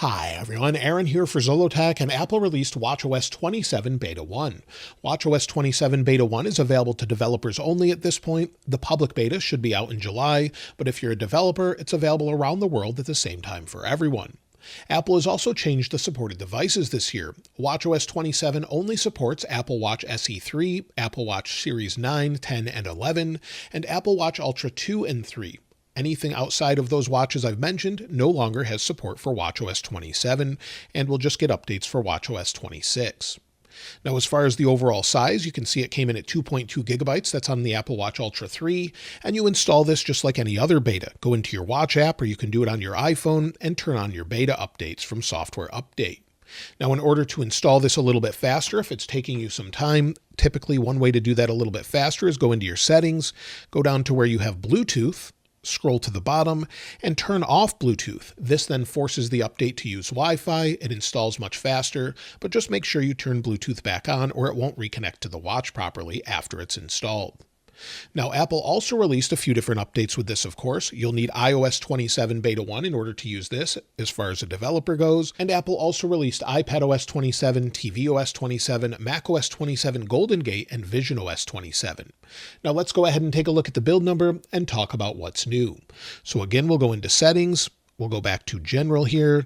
Hi everyone, Aaron here for Zollotech, and Apple released watchOS 27 Beta 1. watchOS 27 Beta 1 is available to developers only at this point. The public beta should be out in July, but if you're a developer, it's available around the world at the same time for everyone. Apple has also changed the supported devices this year. watchOS 27 only supports Apple Watch SE 3, Apple Watch Series 9, 10, and 11, and Apple Watch Ultra 2 and 3. Anything outside of those watches I've mentioned no longer has support for watchOS 27, and we'll just get updates for watchOS 26. Now, as far as the overall size, you can see it came in at 2.2 gigabytes. That's on the Apple Watch Ultra 3, and you install this just like any other beta. Go into your Watch app, or you can do it on your iPhone and turn on your beta updates from Software Update. Now, in order to install this a little bit faster, if it's taking you some time, typically one way to do that a little bit faster is go into your settings, go down to where you have Bluetooth, scroll to the bottom, and turn off Bluetooth. This then forces the update to use Wi-Fi. It installs much faster, but just make sure you turn Bluetooth back on or it won't reconnect to the watch properly after it's installed. Now, Apple also released a few different updates with this, of course. You'll need iOS 27 Beta 1 in order to use this as far as a developer goes. And Apple also released iPadOS 27, tvOS 27, macOS 27 Golden Gate, and visionOS 27. Now, let's go ahead and take a look at the build number and talk about what's new. So again, we'll go into Settings, we'll go back to General here,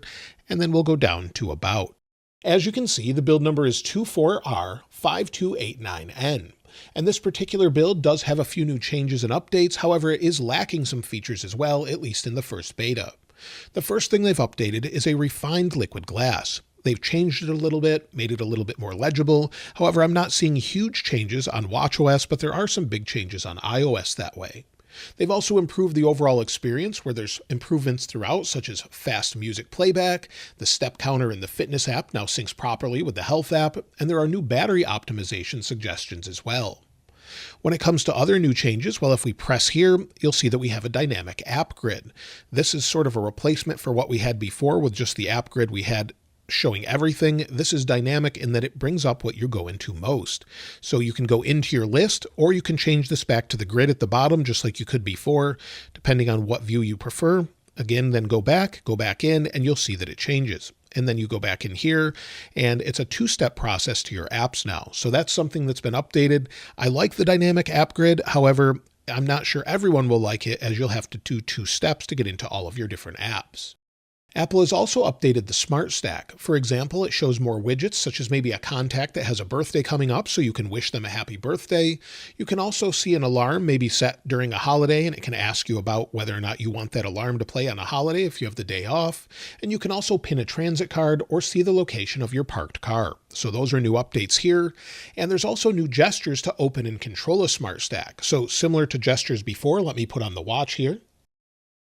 and then we'll go down to About. As you can see, the build number is 24R5289N. And this particular build does have a few new changes and updates. However, it is lacking some features as well, at least in the first beta. The first thing they've updated is a refined liquid glass. They've changed it a little bit, made it a little bit more legible. However, I'm not seeing huge changes on watchOS, but there are some big changes on iOS that way. They've also improved the overall experience, where there's improvements throughout, such as fast music playback, the step counter in the fitness app now syncs properly with the health app, and there are new battery optimization suggestions as well. When it comes to other new changes, well, if we press here, you'll see that we have a dynamic app grid. This is sort of a replacement for what we had before with just the app grid we had showing everything. This is dynamic in that it brings up what you go into most. So you can go into your list, or you can change this back to the grid at the bottom, just like you could before, depending on what view you prefer. Again, then go back in, and you'll see that it changes. And then you go back in here, and it's a two-step process to your apps now. So that's something that's been updated. I like the dynamic app grid. However, I'm not sure everyone will like it, as you'll have to do two steps to get into all of your different apps. Apple has also updated the Smart Stack. For example, it shows more widgets, such as maybe a contact that has a birthday coming up, so you can wish them a happy birthday. You can also see an alarm maybe set during a holiday, and it can ask you about whether or not you want that alarm to play on a holiday if you have the day off. And you can also pin a transit card or see the location of your parked car. So those are new updates here. And there's also new gestures to open and control a Smart Stack. So similar to gestures before, let me put on the watch here.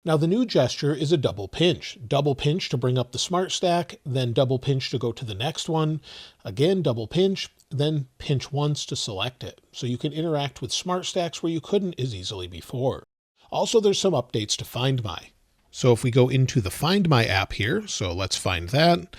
Now, the new gesture is a double pinch. Double pinch to bring up the Smart Stack, then double pinch to go to the next one. Again, double pinch, then pinch once to select it. So you can interact with Smart Stacks where you couldn't as easily before. Also, there's some updates to Find My. So if we go into the Find My app here, so let's find that.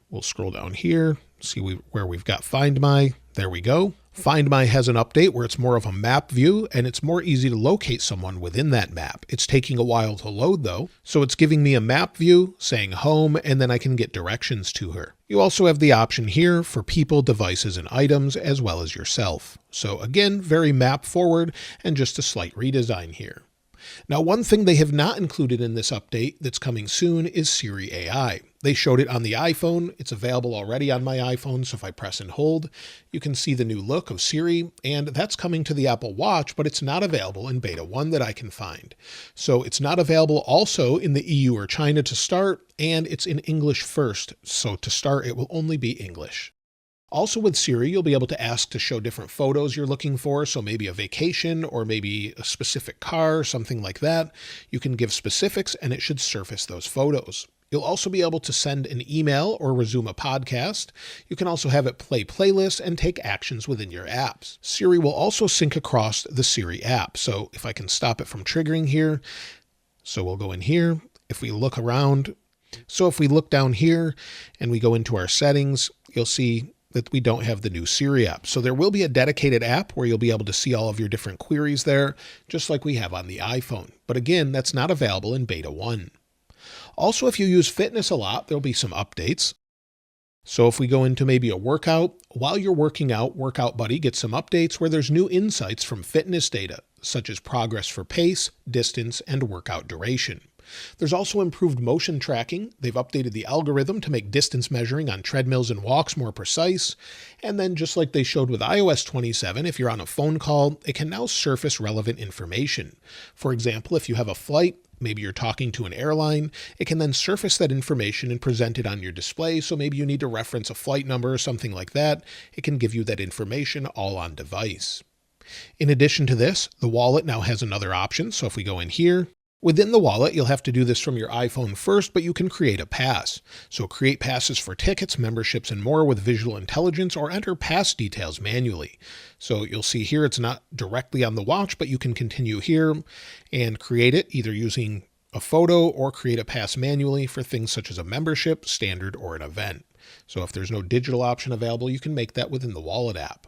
We'll scroll down here, see where we've got Find My. There we go. Find My has an update where it's more of a map view, and it's more easy to locate someone within that map. It's taking a while to load though, so it's giving me a map view saying home, and then I can get directions to her. You also have the option here for people, devices, and items, as well as yourself. So again, very map forward and just a slight redesign here. Now, one thing they have not included in this update that's coming soon is Siri AI. They showed it on the iPhone. It's available already on my iPhone, so if I press and hold, you can see the new look of Siri, and that's coming to the Apple Watch, but it's not available in Beta 1 that I can find. So it's not available also in the EU or China to start, and it's in English first. So to start, it will only be English. Also with Siri, you'll be able to ask to show different photos you're looking for, so maybe a vacation or maybe a specific car, something like that. You can give specifics and it should surface those photos. You'll also be able to send an email or resume a podcast. You can also have it play playlists and take actions within your apps. Siri will also sync across the Siri app, so if I can stop it from triggering here, so we'll go in here. If we look around, so if we look down here and we go into our settings, you'll see that we don't have the new Siri app. So there will be a dedicated app where you'll be able to see all of your different queries there, just like we have on the iPhone. But again, that's not available in Beta 1. Also, if you use fitness a lot, there'll be some updates. So if we go into maybe a workout, while you're working out, Workout Buddy gets some updates where there's new insights from fitness data, such as progress for pace, distance, and workout duration. There's also improved motion tracking. They've updated the algorithm to make distance measuring on treadmills and walks more precise. And then just like they showed with iOS 27, if you're on a phone call, it can now surface relevant information. For example, if you have a flight, maybe you're talking to an airline, it can then surface that information and present it on your display. So maybe you need to reference a flight number or something like that. It can give you that information all on device. In addition to this, the wallet now has another option. So if we go in here, within the wallet, you'll have to do this from your iPhone first, but you can create a pass. So create passes for tickets, memberships, and more with visual intelligence, or enter pass details manually. So you'll see here it's not directly on the watch, but you can continue here and create it either using a photo or create a pass manually for things such as a membership, standard, or an event. So if there's no digital option available, you can make that within the wallet app.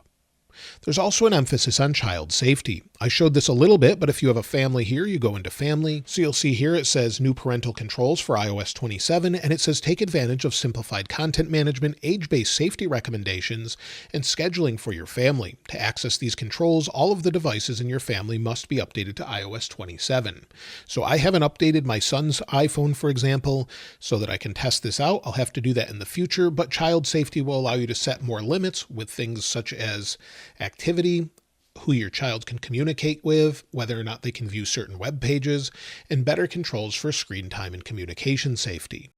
There's also an emphasis on child safety. I showed this a little bit, but if you have a family here, you go into family. So you'll see here it says new parental controls for iOS 27, and it says take advantage of simplified content management, age-based safety recommendations, and scheduling for your family. To access these controls, all of the devices in your family must be updated to iOS 27. So I haven't updated my son's iPhone, for example, so that I can test this out. I'll have to do that in the future, but child safety will allow you to set more limits with things such as activity, who your child can communicate with, whether or not they can view certain web pages, and better controls for screen time and communication safety.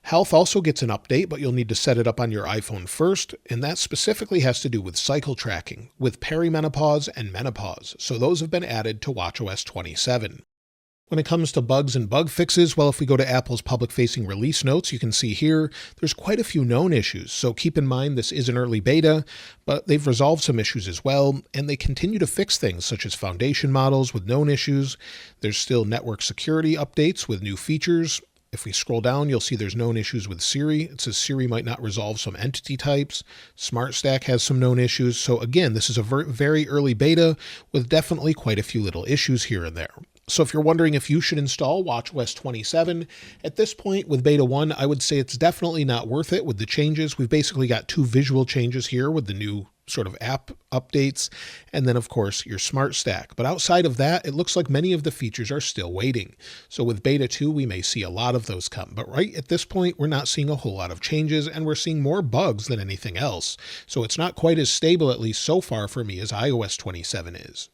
Health also gets an update, but you'll need to set it up on your iPhone first, and that specifically has to do with cycle tracking, with perimenopause and menopause, so those have been added to watchOS 27. When it comes to bugs and bug fixes, well, if we go to Apple's public-facing release notes, you can see here there's quite a few known issues. So keep in mind this is an early beta, but they've resolved some issues as well, and they continue to fix things such as foundation models with known issues. There's still network security updates with new features. If we scroll down, you'll see there's known issues with Siri. It says Siri might not resolve some entity types. Smart Stack has some known issues. So again, this is a very early beta with definitely quite a few little issues here and there. So if you're wondering if you should install watchOS 27, at this point with Beta 1, I would say it's definitely not worth it with the changes. We've basically got two visual changes here with the new sort of app updates, and then of course your Smart Stack. But outside of that, it looks like many of the features are still waiting. So with Beta 2, we may see a lot of those come. But right at this point, we're not seeing a whole lot of changes, and we're seeing more bugs than anything else. So it's not quite as stable, at least so far for me, as iOS 27 is.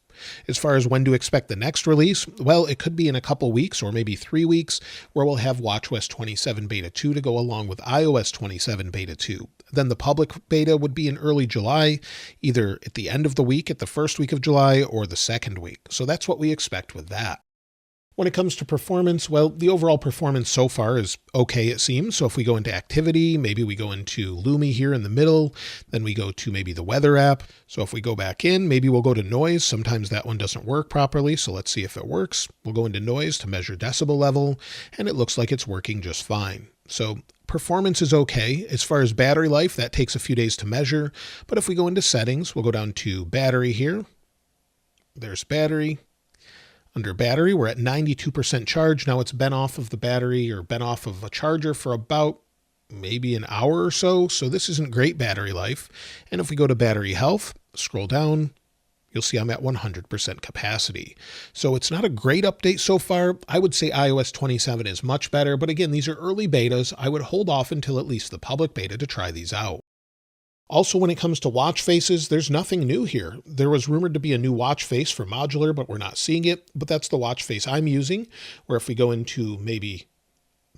As far as when to expect the next release, well, it could be in a couple weeks or maybe 3 weeks where we'll have watchOS 27 Beta 2 to go along with iOS 27 Beta 2. Then the public beta would be in early July, either at the end of the week, at the first week of July, or the second week. So that's what we expect with that. When it comes to performance, well, the overall performance so far is okay, it seems. So if we go into activity, maybe we go into Lumi here in the middle, then we go to maybe the weather app. So if we go back in, maybe we'll go to noise. Sometimes that one doesn't work properly, so let's see if it works. We'll go into noise to measure decibel level, and it looks like it's working just fine. So performance is okay. As far as battery life, that takes a few days to measure. But if we go into settings, we'll go down to battery here. There's battery. Under battery, we're at 92% charge. Now it's been off of the battery or been off of a charger for about maybe an hour or so. So this isn't great battery life. And if we go to battery health, scroll down, you'll see I'm at 100% capacity. So it's not a great update so far. I would say iOS 27 is much better. But again, these are early betas. I would hold off until at least the public beta to try these out. Also, when it comes to watch faces, there's nothing new here. There was rumored to be a new watch face for modular, but we're not seeing it. But that's the watch face I'm using, where if we go into maybe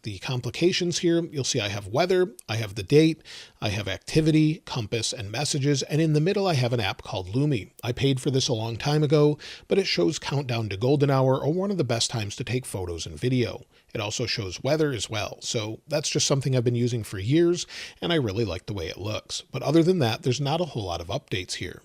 the complications here, you'll see I have weather, I have the date, I have activity, compass, and messages, and in the middle I have an app called Lumi. I paid for this a long time ago, but it shows countdown to golden hour or one of the best times to take photos and video. It also shows weather as well, so that's just something I've been using for years, and I really like the way it looks. But other than that, there's not a whole lot of updates here.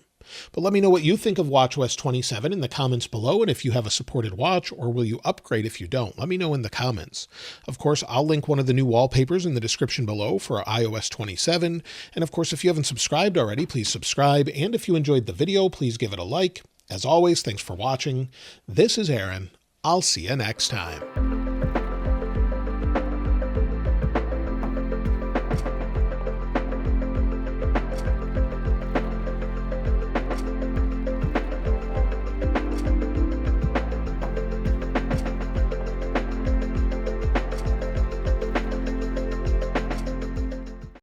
But let me know what you think of watchOS 27 in the comments below, and if you have a supported watch, or will you upgrade if you don't? Let me know in the comments. Of course, I'll link one of the new wallpapers in the description below for iOS 27, and of course, if you haven't subscribed already, please subscribe, and if you enjoyed the video, please give it a like. As always, thanks for watching. This is Aaron. I'll see you next time.